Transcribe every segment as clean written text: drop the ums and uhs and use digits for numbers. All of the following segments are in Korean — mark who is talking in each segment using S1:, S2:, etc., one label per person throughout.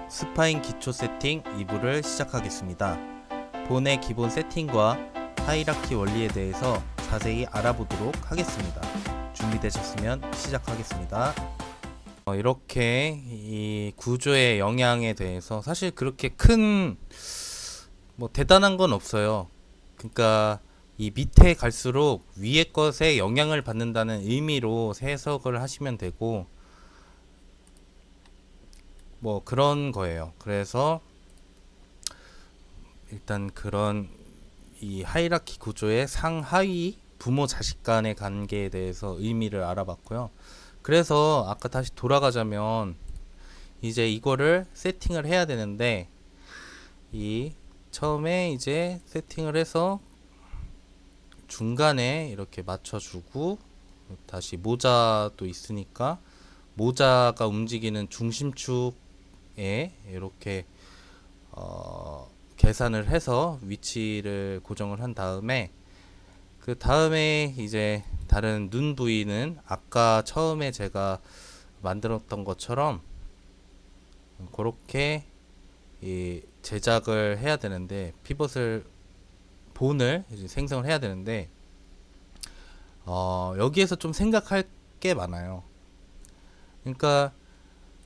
S1: 스파인 기초 세팅 2부를 시작하겠습니다. 본의 기본 세팅과 하이라키 원리에 대해서 자세히 알아보도록 하겠습니다. 준비되셨으면 시작하겠습니다. 이렇게 이 구조의 영향에 대해서 사실 그렇게 큰 대단한 건 없어요. 그러니까 이 밑에 갈수록 위에 것에 영향을 받는다는 의미로 해석을 하시면 되고 그런 거예요. 그래서 일단 그런 이 하이라키 구조의 상하위 부모 자식 간의 관계에 대해서 의미를 알아봤고요. 그래서 아까 다시 돌아가자면 이제 이거를 세팅을 해야 되는데 이 처음에 이제 세팅을 해서 중간에 이렇게 맞춰주고 다시 모자도 있으니까 모자가 움직이는 중심축에 이렇게 계산을 해서 위치를 고정을 한 다음에 그 다음에 이제 다른 눈 부위는 아까 처음에 제가 만들었던 것처럼 그렇게 이 제작을 해야 되는데 피벗을 본을 이제 생성을 해야 되는데 여기에서 좀 생각할 게 많아요. 그러니까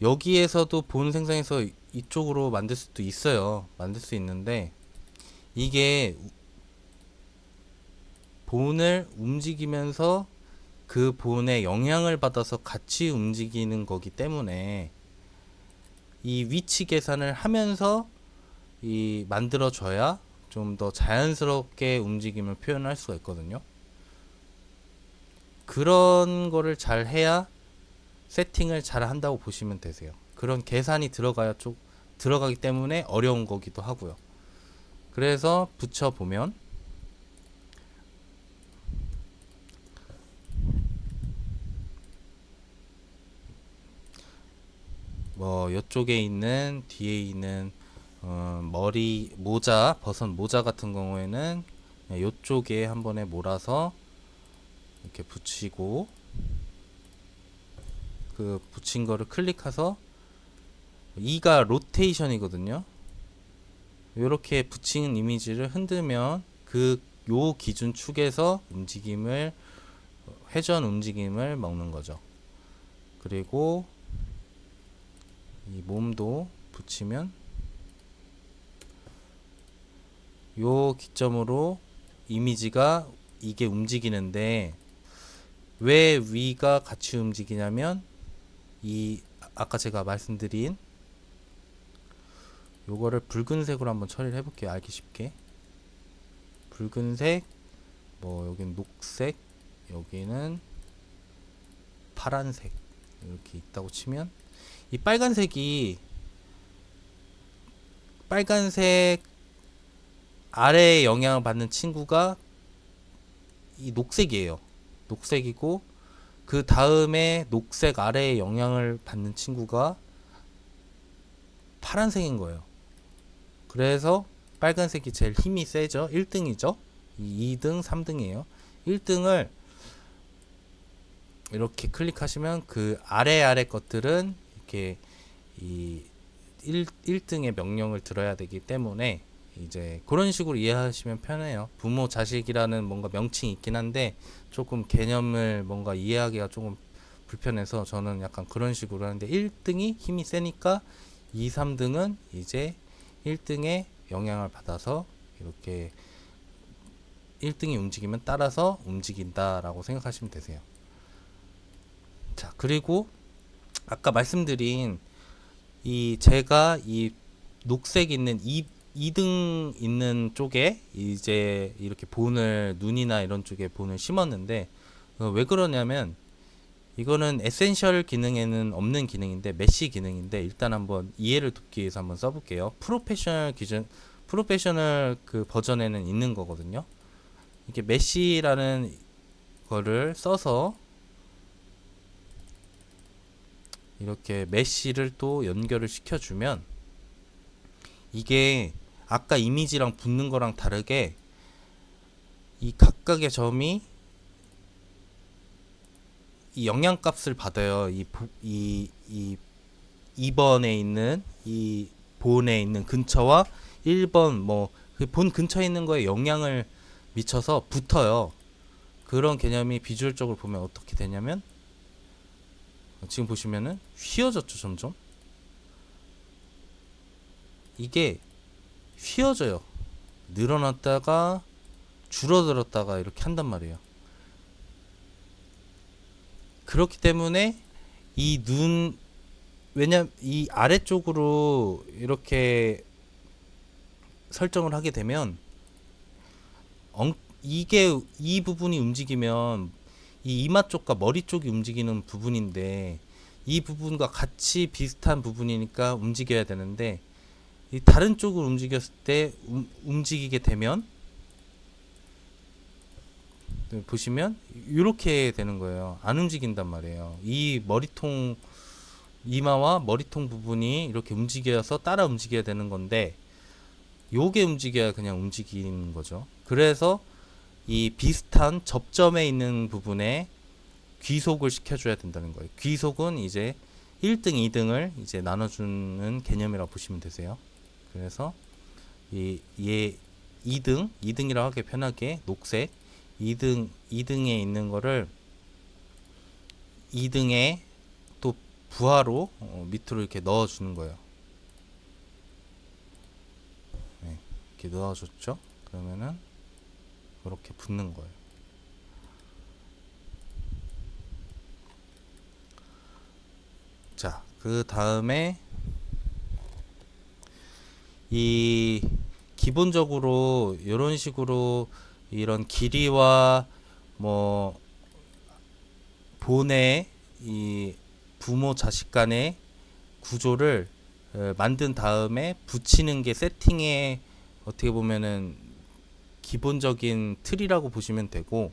S1: 여기에서도 본 생성해서 이쪽으로 만들 수도 있어요. 만들 수 있는데 이게 본을 움직이면서 그 본에 영향을 받아서 같이 움직이는 거기 때문에 이 위치 계산을 하면서 이 만들어줘야 좀 더 자연스럽게 움직임을 표현할 수가 있거든요. 그런 거를 잘 해야 세팅을 잘 한다고 보시면 되세요. 그런 계산이 들어가기 때문에 어려운 거기도 하고요. 그래서 붙여보면 이쪽에 있는 뒤에 있는 머리 모자 버섯 모자 같은 경우에는 이쪽에 한 번에 몰아서 이렇게 붙이고 그 붙인 거를 클릭해서 2가 로테이션이거든요. 이렇게 붙인 이미지를 흔들면 요 기준 축에서 회전 움직임을 먹는 거죠. 그리고 이 몸도 붙이면 요 기점으로 이미지가 이게 움직이는데 왜 위가 같이 움직이냐면 이 아까 제가 말씀드린 요거를 붉은색으로 한번 처리를 해볼게요. 알기 쉽게. 붉은색, 여기는 녹색, 여기는 파란색 이렇게 있다고 치면 이 빨간색 아래에 영향을 받는 친구가 이 녹색이에요. 녹색이고 그 다음에 녹색 아래에 영향을 받는 친구가 파란색인 거예요. 그래서 빨간색이 제일 힘이 세죠. 1등이죠. 2등, 3등이에요. 1등을 이렇게 클릭하시면 그 아래 것들은 이렇게 이 1등의 명령을 들어야 되기 때문에 이제 그런 식으로 이해하시면 편해요. 부모 자식이라는 뭔가 명칭이 있긴 한데 조금 개념을 뭔가 이해하기가 조금 불편해서 저는 약간 그런 식으로 하는데 1등이 힘이 세니까 2, 3등은 이제 1등의 영향을 받아서 이렇게 1등이 움직이면 따라서 움직인다라고 생각하시면 되세요. 자, 그리고 아까 말씀드린 제가 이 녹색 있는 2등 있는 쪽에 이제 이렇게 눈이나 이런 쪽에 본을 심었는데 왜 그러냐면 이거는 에센셜 기능에는 없는 기능인데 메시 기능인데 일단 한번 이해를 돕기 위해서 한번 써볼게요. 프로페셔널 그 버전에는 있는 거거든요. 이게 메시라는 거를 써서 이렇게 메시를 또 연결을 시켜주면 이게 아까 이미지랑 붙는 거랑 다르게 이 각각의 점이 이 영향값을 받아요. 이 2번에 있는 이 본에 있는 근처와 1번 뭐 그 본 근처에 있는 거에 영향을 미쳐서 붙어요. 그런 개념이 비주얼적으로 보면 어떻게 되냐면 지금 보시면은 휘어졌죠. 점점 이게 휘어져요. 늘어났다가 줄어들었다가 이렇게 한단 말이에요. 그렇기 때문에 왜냐면 이 아래쪽으로 이렇게 설정을 하게 되면 이게 이 부분이 움직이면 이 이마 쪽과 머리 쪽이 움직이는 부분인데 이 부분과 같이 비슷한 부분이니까 움직여야 되는데 이 다른 쪽을 움직였을 때 움직이게 되면 보시면 이렇게 되는 거예요. 안 움직인단 말이에요. 이 머리통 이마와 머리통 부분이 이렇게 움직여서 따라 움직여야 되는 건데 요게 움직여야 그냥 움직이는 거죠. 그래서 이 비슷한 접점에 있는 부분에 귀속을 시켜줘야 된다는 거예요. 귀속은 이제 1등, 2등을 이제 나눠주는 개념이라고 보시면 되세요. 그래서 얘 2등이라고 하기 편하게 녹색 2등에 있는 거를 2등에 또 부하로 밑으로 이렇게 넣어주는 거예요. 네, 이렇게 넣어줬죠. 그러면은 이렇게 붙는 거예요. 자, 그 다음에 이 기본적으로 이런 식으로 이런 길이와 뭐 본의 이 부모 자식 간의 구조를 만든 다음에 붙이는 게 세팅의 어떻게 보면은 기본적인 틀이라고 보시면 되고,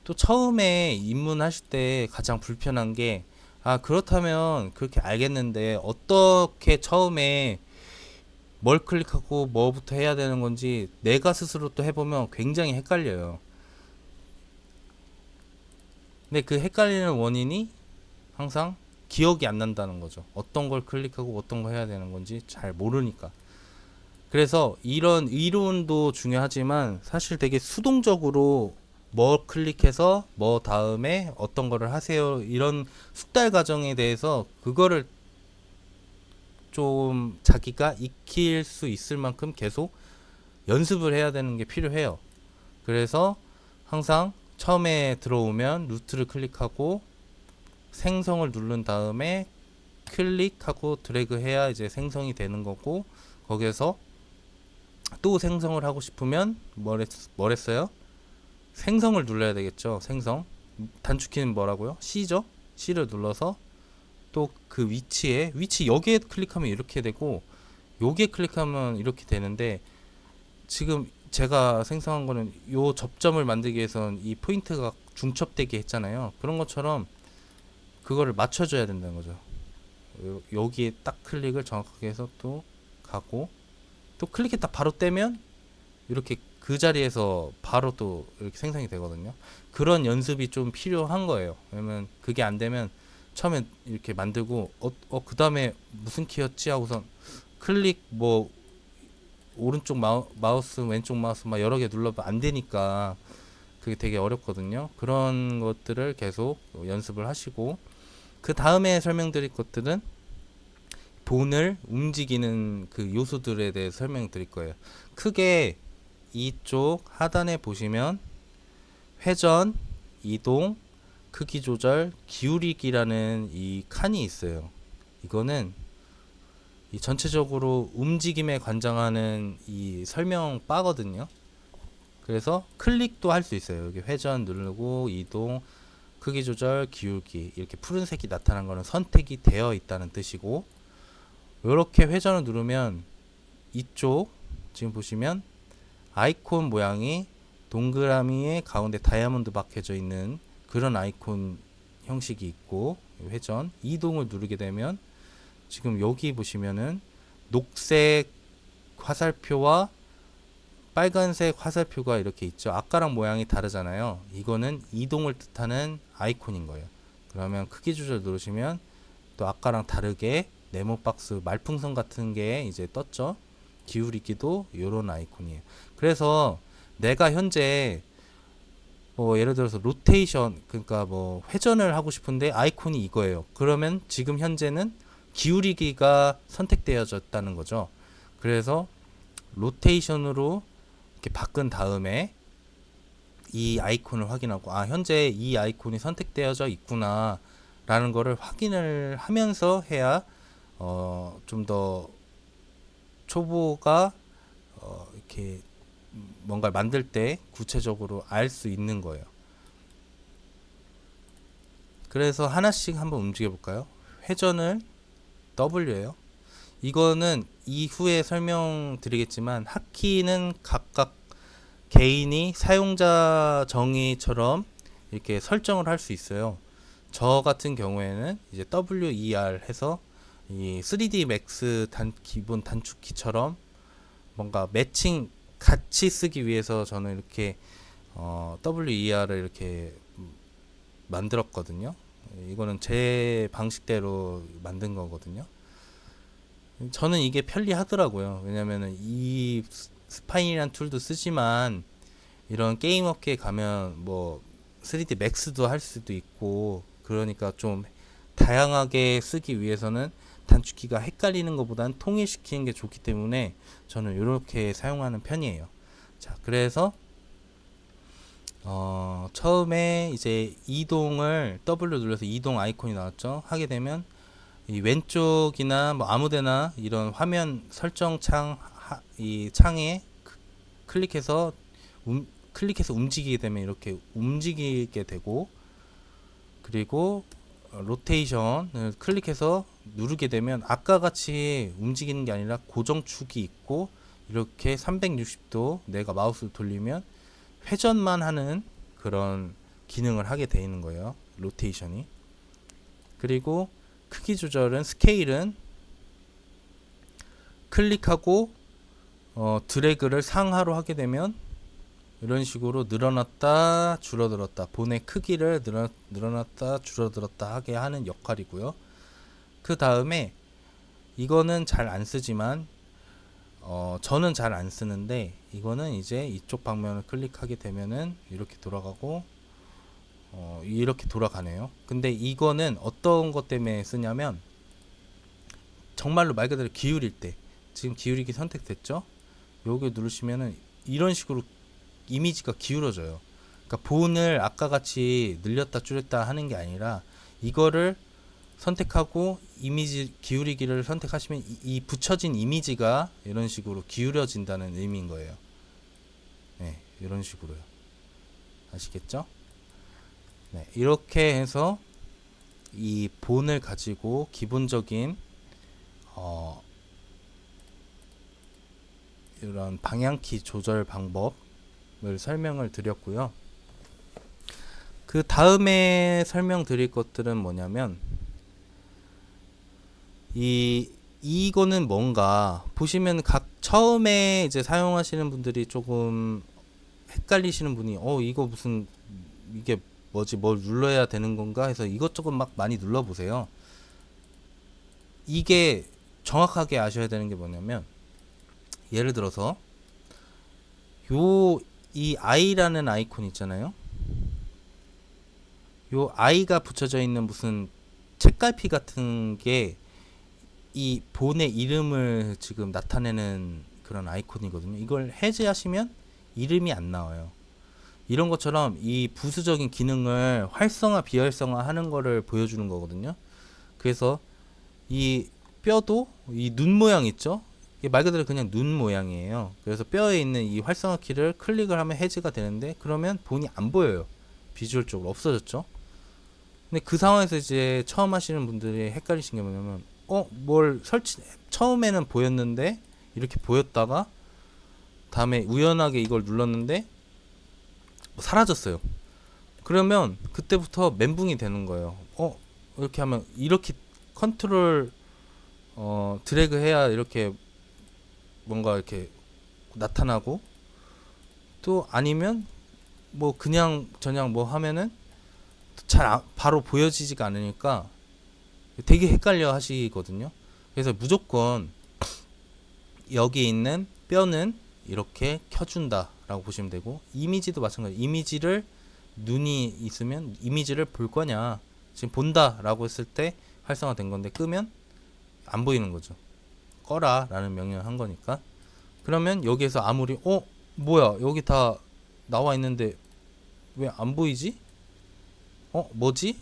S1: 또 처음에 입문하실 때 가장 불편한 게 그렇다면 그렇게 알겠는데 어떻게 처음에 뭘 클릭하고 뭐부터 해야 되는 건지 내가 스스로 또 해보면 굉장히 헷갈려요. 근데 그 헷갈리는 원인이 항상 기억이 안 난다는 거죠. 어떤 걸 클릭하고 어떤 걸 해야 되는 건지 잘 모르니까. 그래서 이런 이론도 중요하지만 사실 되게 수동적으로 뭐 클릭해서 뭐 다음에 어떤 거를 하세요, 이런 숙달 과정에 대해서 그거를 좀 자기가 익힐 수 있을 만큼 계속 연습을 해야 되는 게 필요해요. 그래서 항상 처음에 들어오면 루트를 클릭하고 생성을 누른 다음에 클릭하고 드래그 해야 이제 생성이 되는 거고, 거기에서 또 생성을 하고 싶으면 뭘 했어요? 생성을 눌러야 되겠죠. 생성. 단축키는 뭐라고요? C죠. C를 눌러서 또 그 위치 여기에 클릭하면 이렇게 되고 여기에 클릭하면 이렇게 되는데, 지금 제가 생성한 거는 요 접점을 만들기 위해서는 이 포인트가 중첩되게 했잖아요. 그런 것처럼 그거를 맞춰줘야 된다는 거죠. 여기에 딱 클릭을 정확하게 해서 또 가고, 또 클릭했다 바로 떼면 이렇게 그 자리에서 바로 또 이렇게 생성이 되거든요. 그런 연습이 좀 필요한 거예요. 왜냐면 그게 안 되면 처음에 이렇게 만들고 그 다음에 무슨 키였지 하고선 클릭 뭐 오른쪽 마우스 왼쪽 마우스 막 여러 개 눌러도 안 되니까 그게 되게 어렵거든요. 그런 것들을 계속 연습을 하시고, 그 다음에 설명드릴 것들은 본을 움직이는 그 요소들에 대해 설명드릴 거예요. 크게 이쪽 하단에 보시면 회전, 이동, 크기 조절, 기울이기라는 이 칸이 있어요. 이거는 이 전체적으로 움직임에 관장하는 이 설명 바거든요. 그래서 클릭도 할 수 있어요. 여기 회전 누르고 이동, 크기 조절, 기울기, 이렇게 푸른색이 나타난 거는 선택이 되어 있다는 뜻이고, 이렇게 회전을 누르면 이쪽 지금 보시면 아이콘 모양이 동그라미의 가운데 다이아몬드 박혀져 있는 그런 아이콘 형식이 있고, 회전, 이동을 누르게 되면 지금 여기 보시면은 녹색 화살표와 빨간색 화살표가 이렇게 있죠. 아까랑 모양이 다르잖아요. 이거는 이동을 뜻하는 아이콘인 거예요. 그러면 크기 조절 누르시면 또 아까랑 다르게 네모박스 말풍선 같은 게 이제 떴죠. 기울이기도 요런 아이콘이에요. 그래서 내가 현재 뭐 예를 들어서 로테이션, 그러니까 뭐 회전을 하고 싶은데 아이콘이 이거예요. 그러면 지금 현재는 기울이기가 선택되어졌다는 거죠. 그래서 로테이션으로 이렇게 바꾼 다음에 이 아이콘을 확인하고, 아 현재 이 아이콘이 선택되어져 있구나 라는 거를 확인을 하면서 해야 좀 더 초보가 이렇게 뭔가를 만들 때 구체적으로 알 수 있는 거예요. 그래서 하나씩 한번 움직여 볼까요? 회전을 W예요. 이거는 이후에 설명드리겠지만 하키는 각각 개인이 사용자 정의처럼 이렇게 설정을 할 수 있어요. 저 같은 경우에는 이제 WER 해서 이 3D Max 기본 단축키처럼 뭔가 매칭 같이 쓰기 위해서 저는 이렇게 WER을 이렇게 만들었거든요. 이거는 제 방식대로 만든 거거든요. 저는 이게 편리하더라고요. 왜냐면은 이 스파인이란 툴도 쓰지만 이런 게임 업계에 가면 뭐 3D 맥스도 할 수도 있고, 그러니까 좀 다양하게 쓰기 위해서는 단축키가 헷갈리는 것보다는 통일시키는 게 좋기 때문에 저는 이렇게 사용하는 편이에요. 자, 그래서 처음에 이제 이동을 W 눌러서 이동 아이콘이 나왔죠. 하게 되면 이 왼쪽이나 뭐 아무데나 이런 화면 설정 이 창에 클릭해서 움직이게 되면 이렇게 움직이게 되고, 그리고 로테이션을 클릭해서 누르게 되면 아까 같이 움직이는 게 아니라 고정축이 있고, 이렇게 360도 내가 마우스를 돌리면 회전만 하는 그런 기능을 하게 되어 있는 거예요. 로테이션이. 그리고 크기 조절은, 스케일은 클릭하고 드래그를 상하로 하게 되면 이런 식으로 늘어났다 줄어들었다, 본의 크기를 늘어났다 줄어들었다 하게 하는 역할이고요. 그 다음에 이거는 잘 안 쓰지만 저는 잘 안 쓰는데, 이거는 이제 이쪽 방면을 클릭하게 되면은 이렇게 돌아가고 이렇게 돌아가네요. 근데 이거는 어떤 것 때문에 쓰냐면, 정말로 말 그대로 기울일 때, 지금 기울이기 선택됐죠? 요게 누르시면은 이런 식으로 이미지가 기울어져요. 그러니까 본을 아까 같이 늘렸다 줄였다 하는 게 아니라, 이거를 선택하고 이미지 기울이기를 선택하시면 이 붙여진 이미지가 이런 식으로 기울어진다는 의미인 거예요. 네, 이런 식으로요. 아시겠죠? 네, 이렇게 해서 이 본을 가지고 기본적인 이런 방향키 조절 방법을 설명을 드렸고요. 그 다음에 설명드릴 것들은 뭐냐면, 이거는 뭔가 보시면 처음에 이제 사용하시는 분들이 조금 헷갈리시는 분이 이거 무슨, 이게 뭐지, 뭘 눌러야 되는 건가 해서 이것저것 막 많이 눌러 보세요. 이게 정확하게 아셔야 되는 게 뭐냐면, 예를 들어서 이 I라는 아이콘 있잖아요. 요 I가 붙여져 있는 무슨 책갈피 같은 게 이 본의 이름을 지금 나타내는 그런 아이콘이거든요. 이걸 해제하시면 이름이 안 나와요. 이런 것처럼 이 부수적인 기능을 활성화 비활성화 하는 거를 보여주는 거거든요. 그래서 이 뼈도 이 눈 모양 있죠? 이게 말 그대로 그냥 눈 모양이에요. 그래서 뼈에 있는 이 활성화 키를 클릭을 하면 해제가 되는데, 그러면 본이 안 보여요. 비주얼적으로 없어졌죠. 근데 그 상황에서 이제 처음 하시는 분들이 헷갈리신 게 뭐냐면, 뭘 처음에는 보였는데 이렇게 보였다가 다음에 우연하게 이걸 눌렀는데 사라졌어요. 그러면 그때부터 멘붕이 되는 거예요. 이렇게 하면 이렇게 컨트롤 드래그 해야 이렇게 뭔가 이렇게 나타나고, 또 아니면 뭐 그냥 뭐 하면은 바로 보여지지가 않으니까 되게 헷갈려 하시거든요. 그래서 무조건 여기 있는 뼈는 이렇게 켜준다 라고 보시면 되고, 이미지도 마찬가지. 이미지를 눈이 있으면 이미지를 볼 거냐, 지금 본다 라고 했을 때 활성화된 건데, 끄면 안 보이는 거죠. 꺼라 라는 명령을 한 거니까. 그러면 여기에서 아무리 뭐야 여기 다 나와 있는데 왜 안 보이지? 뭐지?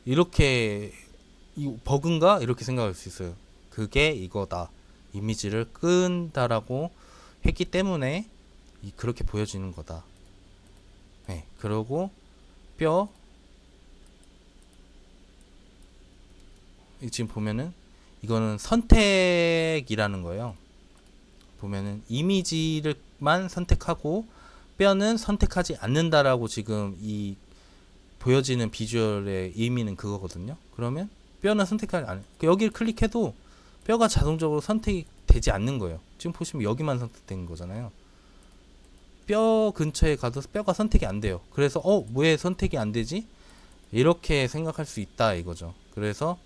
S1: 이렇게 이 버그인가? 이렇게 생각할 수 있어요. 그게 이거다. 이미지를 끈다라고 했기 때문에 그렇게 보여지는 거다. 네, 그리고 뼈 지금 보면은 이거는 선택이라는 거예요. 보면은 이미지를만 선택하고 뼈는 선택하지 않는다라고 지금 이 보여지는 비주얼의 의미는 그거거든요. 그러면 뼈는 선택하지 않아요. 여기를 클릭해도 뼈가 자동적으로 선택이 되지 않는 거예요. 지금 보시면 여기만 선택된 거잖아요. 뼈 근처에 가도 뼈가 선택이 안 돼요. 그래서 왜 선택이 안 되지? 이렇게 생각할 수 있다 이거죠. 그래서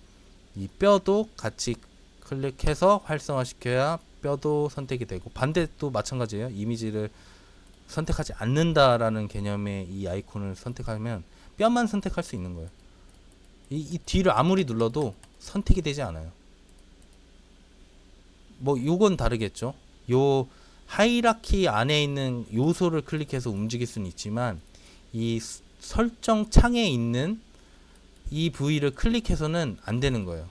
S1: 이 뼈도 같이 클릭해서 활성화시켜야 뼈도 선택이 되고, 반대도 마찬가지예요. 이미지를 선택하지 않는다라는 개념의 이 아이콘을 선택하면 뼈만 선택할 수 있는 거예요. 이 뒤를 아무리 눌러도 선택이 되지 않아요. 뭐 요건 다르겠죠. 요 하이라키 안에 있는 요소를 클릭해서 움직일 수는 있지만, 이 설정 창에 있는 이 부위를 클릭해서는 안 되는 거예요.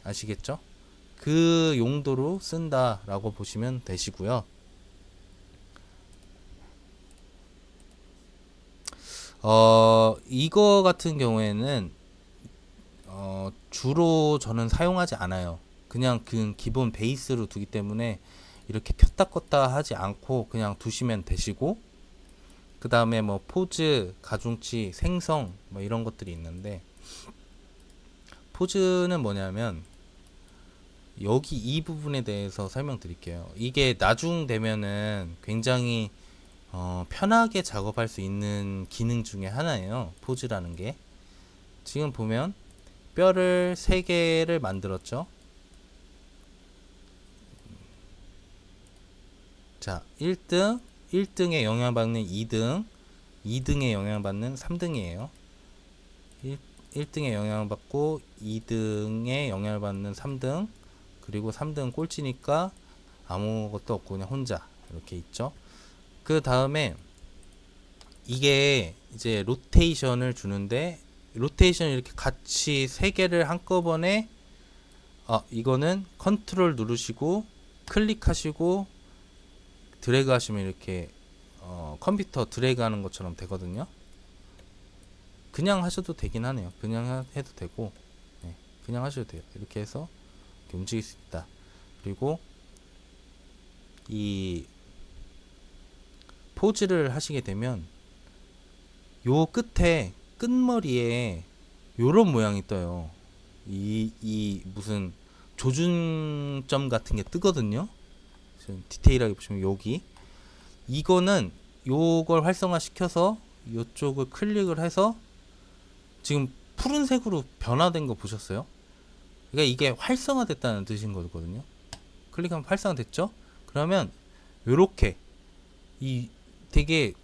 S1: 아시겠죠? 그 용도로 쓴다라고 보시면 되시고요. 이거 같은 경우에는 주로 저는 사용하지 않아요. 그냥 그 기본 베이스로 두기 때문에 이렇게 켰다 껐다 하지 않고 그냥 두시면 되시고, 그 다음에 뭐 포즈, 가중치, 생성 뭐 이런 것들이 있는데, 포즈는 뭐냐면 여기 이 부분에 대해서 설명드릴게요. 이게 나중 되면은 굉장히 편하게 작업할 수 있는 기능 중에 하나예요. 포즈라는 게. 지금 보면 뼈를 3개를 만들었죠. 자, 1등에 영향받는 2등, 2등에 영향받는 3등이에요. 1등에 영향받고 2등에 영향을 받는 3등, 그리고 3등 꼴찌니까 아무것도 없고 그냥 혼자 이렇게 있죠. 그 다음에 이게 이제 로테이션을 주는데, 로테이션 이렇게 같이 3개를 한꺼번에, 이거는 컨트롤 누르시고 클릭하시고 드래그 하시면 이렇게 컴퓨터 드래그 하는 것처럼 되거든요. 그냥 하셔도 되긴 하네요. 그냥 해도 되고, 네, 그냥 하셔도 돼요. 이렇게 해서 이렇게 움직일 수 있다. 그리고 이 포즈를 하시게 되면 요 끝에 끝머리에 요런 모양이 떠요. 이 무슨 조준점 같은 게 뜨거든요. 디테일하게 보시면 여기, 이거는 요걸 활성화 시켜서 요쪽을 클릭을 해서 지금 푸른색으로 변화된 거 보셨어요? 그러니까 이게 활성화됐다는 뜻인 거거든요. 클릭하면 활성화됐죠? 그러면 요렇게 이 되게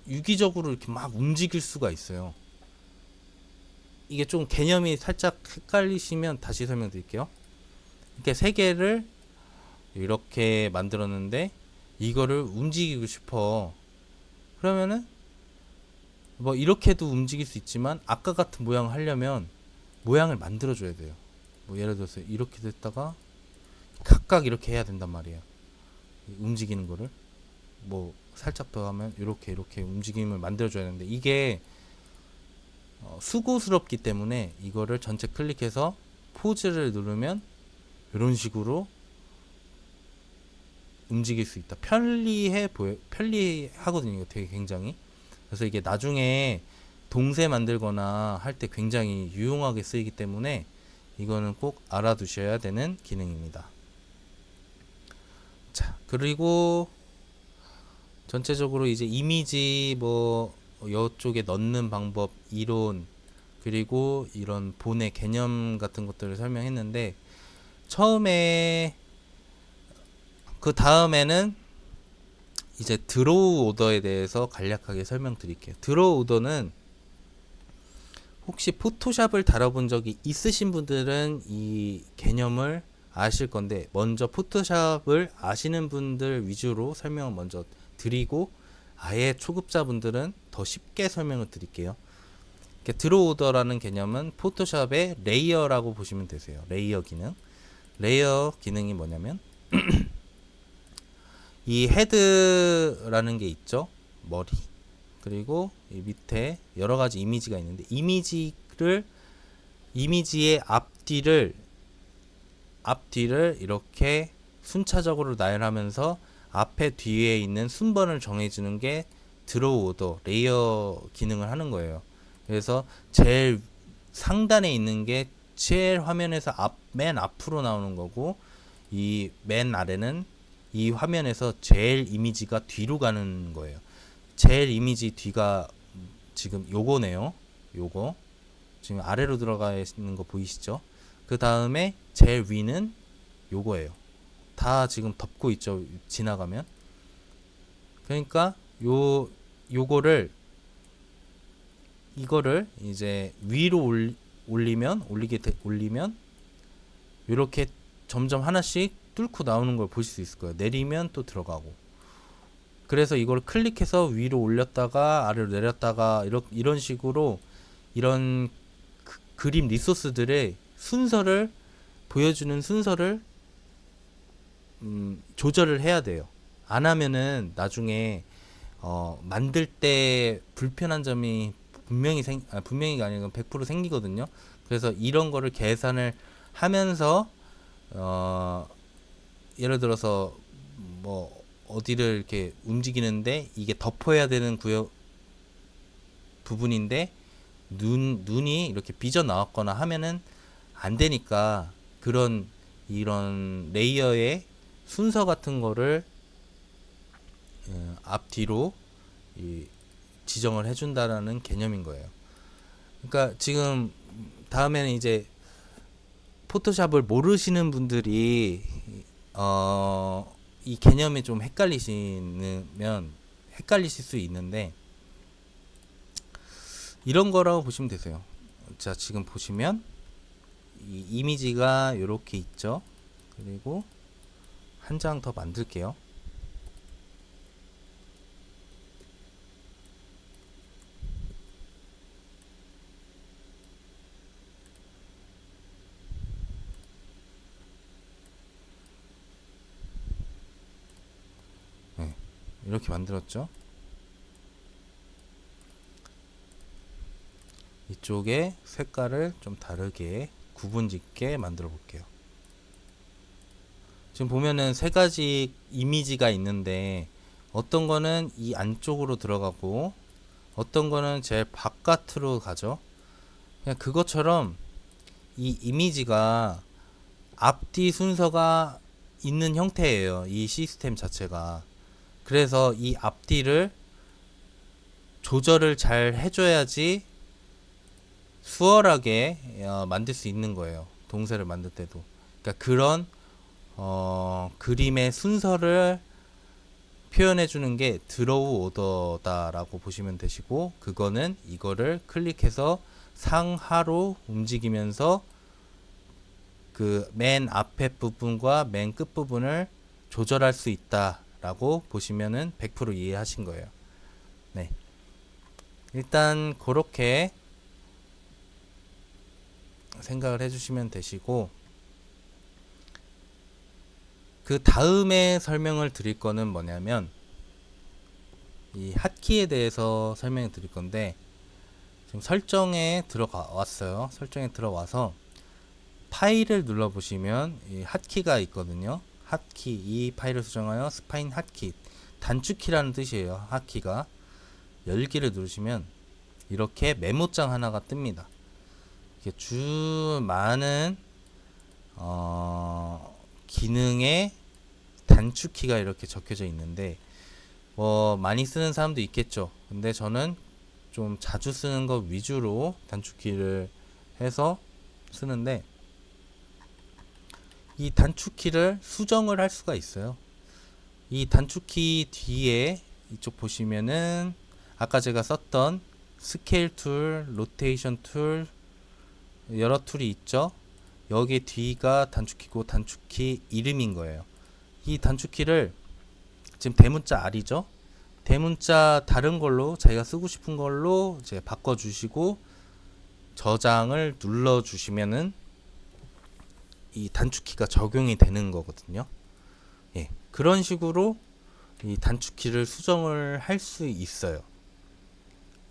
S1: 유기적으로 이렇게 막 움직일 수가 있어요. 이게 좀 개념이 살짝 헷갈리시면 다시 설명드릴게요. 이렇게 3개를 이렇게 만들었는데 이거를 움직이고 싶어. 그러면은 뭐 이렇게도 움직일 수 있지만, 아까 같은 모양을 하려면 모양을 만들어 줘야 돼요. 뭐 예를 들어서 이렇게 됐다가 각각 이렇게 해야 된단 말이에요. 움직이는 거를 뭐 살짝 더 하면 이렇게 움직임을 만들어 줘야 되는데, 이게 수고스럽기 때문에 이거를 전체 클릭해서 포즈를 누르면 이런 식으로 움직일 수 있다. 편리하거든요. 이거 되게 굉장히. 그래서 이게 나중에 동세 만들거나 할 때 굉장히 유용하게 쓰이기 때문에 이거는 꼭 알아두셔야 되는 기능입니다. 자, 그리고 전체적으로 이제 이미지 뭐 이쪽에 넣는 방법, 이론, 그리고 이런 본의 개념 같은 것들을 설명했는데, 처음에 그 다음에는 이제 드로우 오더에 대해서 간략하게 설명드릴게요. 드로우 오더는 혹시 포토샵을 다뤄본 적이 있으신 분들은 이 개념을 아실 건데, 먼저 포토샵을 아시는 분들 위주로 설명을 먼저 드리고, 아예 초급자분들은 더 쉽게 설명을 드릴게요. 드로우 오더라는 개념은 포토샵의 레이어라고 보시면 되세요. 레이어 기능. 레이어 기능이 뭐냐면 이 헤드라는 게 있죠. 머리. 그리고 이 밑에 여러 가지 이미지가 있는데, 이미지의 앞뒤를 이렇게 순차적으로 나열하면서 앞에 뒤에 있는 순번을 정해주는 게 드로우 오더, 레이어 기능을 하는 거예요. 그래서 제일 상단에 있는 게 제일 화면에서 맨 앞으로 나오는 거고, 이 맨 아래는 이 화면에서 제일 이미지가 뒤로 가는 거예요. 제일 이미지 뒤가 지금 요거네요. 요거 지금 아래로 들어가 있는 거 보이시죠? 그 다음에 제일 위는 요거예요. 다 지금 덮고 있죠, 지나가면. 그러니까 이거를 이제 위로 올리면 이렇게 점점 하나씩 뚫고 나오는 걸 보실 수 있을 거예요. 내리면 또 들어가고. 그래서 이걸 클릭해서 위로 올렸다가 아래로 내렸다가 이런 식으로 이런 그림 리소스들의 순서를 보여주는 순서를 조절을 해야 돼요. 안 하면은 나중에 만들 때 불편한 점이 분명히가 아니고 100% 생기거든요. 그래서 이런 거를 계산을 하면서 예를 들어서 뭐 어디를 이렇게 움직이는데 이게 덮어야 되는 부분인데 눈이 이렇게 삐져 나왔거나 하면은 안 되니까, 이런 레이어의 순서 같은 거를 앞뒤로 지정을 해준다라는 개념인 거예요. 그러니까 지금 다음에는 이제 포토샵을 모르시는 분들이 이 개념이 좀 헷갈리실 수 있는데, 이런 거라고 보시면 되세요. 자, 지금 보시면 이 이미지가 이렇게 있죠. 그리고 한 장 더 만들게요. 네, 이렇게 만들었죠. 이쪽에 색깔을 좀 다르게 구분 짓게 만들어 볼게요. 지금 보면은 세 가지 이미지가 있는데, 어떤 거는 이 안쪽으로 들어가고 어떤 거는 제일 바깥으로 가죠. 그냥 그것처럼 이 이미지가 앞뒤 순서가 있는 형태예요, 이 시스템 자체가. 그래서 이 앞뒤를 조절을 잘 해줘야지 수월하게 만들 수 있는 거예요, 동세를 만들 때도. 그러니까 그런 그림의 순서를 표현해 주는 게 드로우 오더다라고 보시면 되시고, 그거는 이거를 클릭해서 상하로 움직이면서 그 맨 앞에 부분과 맨 끝 부분을 조절할 수 있다라고 보시면은 100% 이해하신 거예요. 네. 일단 그렇게 생각을 해주시면 되시고, 그 다음에 설명을 드릴 거는 뭐냐면 이 핫키에 대해서 설명을 드릴 건데, 지금 설정에 들어왔어요. 설정에 들어와서 파일을 눌러 보시면 이 핫키가 있거든요. 핫키, 이 파일을 수정하여 스파인 핫키, 단축키라는 뜻이에요. 핫키가. 열기를 누르시면 이렇게 메모장 하나가 뜹니다. 이렇게 주 많은 기능의 단축키가 이렇게 적혀져 있는데, 많이 쓰는 사람도 있겠죠. 근데 저는 좀 자주 쓰는 거 위주로 단축키를 해서 쓰는데, 이 단축키를 수정을 할 수가 있어요. 이 단축키 뒤에 이쪽 보시면은 아까 제가 썼던 스케일 툴, 로테이션 툴 여러 툴이 있죠. 여기 뒤가 단축키고 단축키 이름인 거예요. 이 단축키를 지금 대문자 R이죠. 대문자 다른 걸로 자기가 쓰고 싶은 걸로 이제 바꿔주시고 저장을 눌러주시면은 이 단축키가 적용이 되는 거거든요. 예, 그런 식으로 이 단축키를 수정을 할 수 있어요.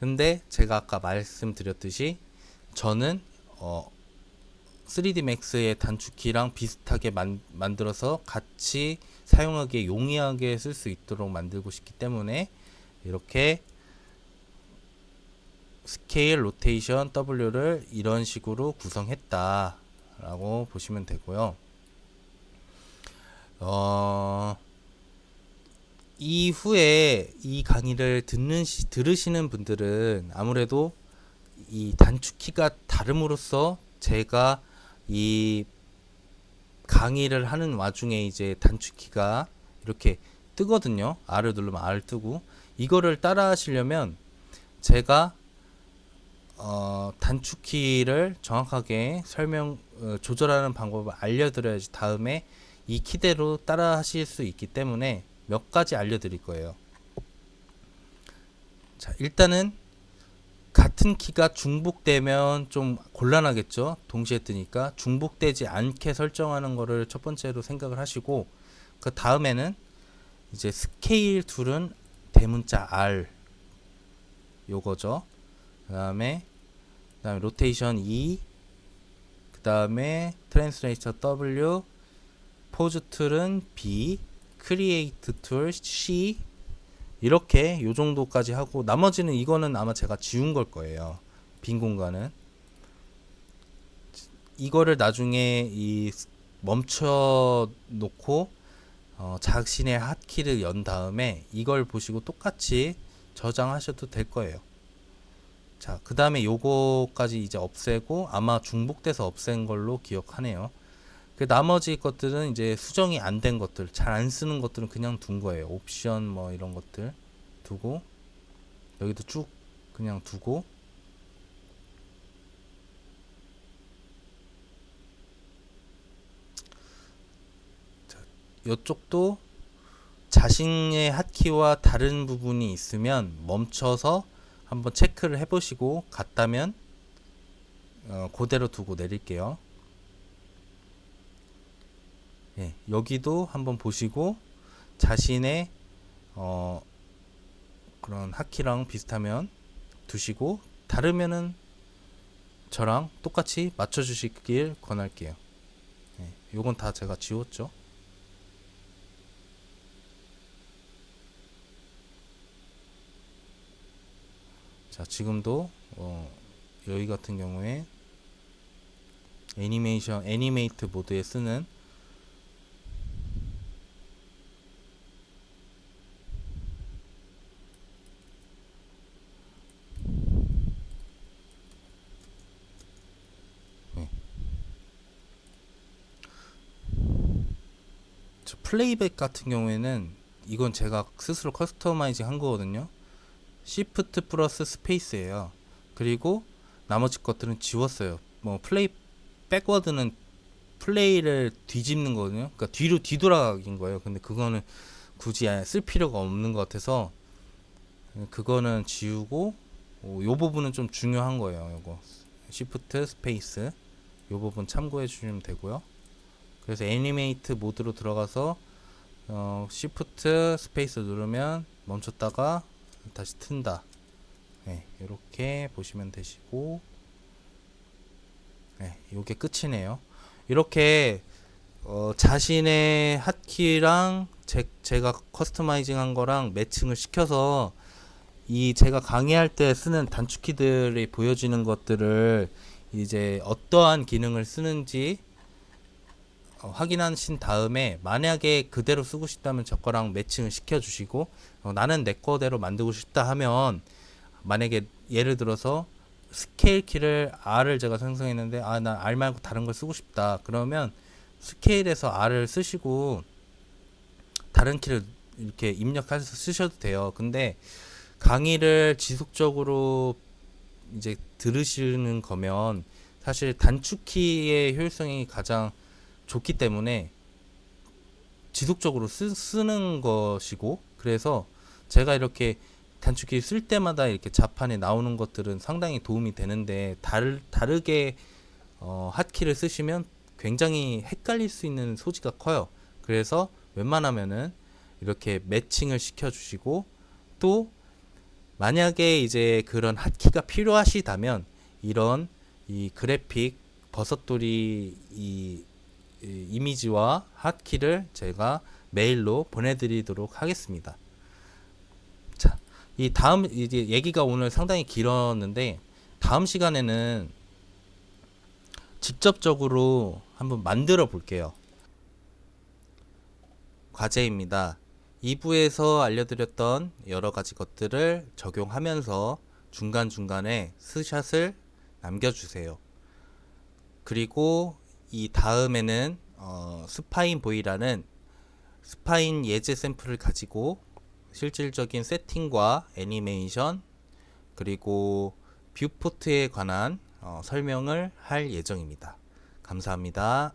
S1: 근데 제가 아까 말씀드렸듯이 저는 3D Max의 단축키랑 비슷하게 만들어서 같이 사용하기에 용이하게 쓸 수 있도록 만들고 싶기 때문에 이렇게 스케일, 로테이션, W를 이런 식으로 구성했다 라고 보시면 되고요. 이후에 이 강의를 들으시는 분들은 아무래도 이 단축키가 다름으로써 제가 이 강의를 하는 와중에 이제 단축키가 이렇게 뜨거든요. R을 누르면 R 뜨고, 이거를 따라 하시려면 제가 단축키를 정확하게 조절하는 방법을 알려드려야지 다음에 이 키대로 따라 하실 수 있기 때문에 몇 가지 알려드릴 거예요. 자, 일단은 같은 키가 중복되면 좀 곤란하겠죠. 동시에 뜨니까 중복되지 않게 설정하는 거를 첫 번째로 생각을 하시고, 그 다음에는 이제 스케일 툴은 대문자 R 요거죠. 그 다음에 로테이션 E, 그 다음에 트랜스레이터 W, 포즈 툴은 B, 크리에이트 툴 C, 이렇게 요 정도까지 하고, 나머지는 이거는 아마 제가 지운 걸 거예요. 빈 공간은. 이거를 나중에 멈춰 놓고 자신의 핫키를 연 다음에 이걸 보시고 똑같이 저장하셔도 될 거예요. 자, 그 다음에 요거까지 이제 없애고, 아마 중복돼서 없앤 걸로 기억하네요. 그 나머지 것들은 이제 수정이 안 된 것들, 잘 안 쓰는 것들은 그냥 둔 거예요. 옵션 뭐 이런 것들 두고, 여기도 쭉 그냥 두고, 자, 이쪽도 자신의 핫키와 다른 부분이 있으면 멈춰서 한번 체크를 해보시고, 같다면 그대로 두고 내릴게요. 예, 여기도 한번 보시고 자신의 그런 핫키랑 비슷하면 두시고, 다르면은 저랑 똑같이 맞춰 주시길 권할게요. 예, 요건 다 제가 지웠죠. 자, 지금도 여기 같은 경우에 애니메이트 모드에 쓰는 플레이백 같은 경우에는 이건 제가 스스로 커스터마이징 한 거거든요. 시프트 플러스 스페이스예요. 그리고 나머지 것들은 지웠어요. 뭐 백워드는 플레이를 뒤집는 거거든요. 그러니까 뒤로 뒤돌아가긴 거예요. 근데 그거는 굳이 쓸 필요가 없는 것 같아서 그거는 지우고, 요 부분은 좀 중요한 거예요. 요거 시프트 스페이스 요 부분 참고해 주시면 되고요. 그래서 애니메이트 모드로 들어가서 시프트 스페이스 누르면 멈췄다가 다시 튼다. 네, 이렇게 보시면 되시고, 네, 요게 끝이네요. 이렇게 자신의 핫키랑 제가 커스터마이징한 거랑 매칭을 시켜서 이 제가 강의할 때 쓰는 단축키들이 보여지는 것들을 이제 어떠한 기능을 쓰는지 확인하신 다음에, 만약에 그대로 쓰고 싶다면 저거랑 매칭을 시켜 주시고, 나는 내 거대로 만들고 싶다 하면, 만약에 예를 들어서 스케일 키를 R을 제가 생성했는데 난 R 말고 다른 걸 쓰고 싶다 그러면 스케일에서 R을 쓰시고 다른 키를 이렇게 입력해서 쓰셔도 돼요. 근데 강의를 지속적으로 이제 들으시는 거면 사실 단축키의 효율성이 가장 좋기 때문에 지속적으로 쓰는 것이고, 그래서 제가 이렇게 단축키 쓸 때마다 이렇게 자판에 나오는 것들은 상당히 도움이 되는데, 다르게 핫키를 쓰시면 굉장히 헷갈릴 수 있는 소지가 커요. 그래서 웬만하면은 이렇게 매칭을 시켜 주시고, 또 만약에 이제 그런 핫키가 필요하시다면 이런 이 그래픽 버섯돌이 이 이미지와 핫키를 제가 메일로 보내드리도록 하겠습니다. 자, 이 다음 이제 얘기가 오늘 상당히 길었는데, 다음 시간에는 직접적으로 한번 만들어 볼게요. 과제입니다. 2부에서 알려드렸던 여러 가지 것들을 적용하면서 중간중간에 스샷을 남겨주세요. 그리고 이 다음에는 스파인 보이라는 스파인 예제 샘플을 가지고 실질적인 세팅과 애니메이션 그리고 뷰포트에 관한 설명을 할 예정입니다. 감사합니다.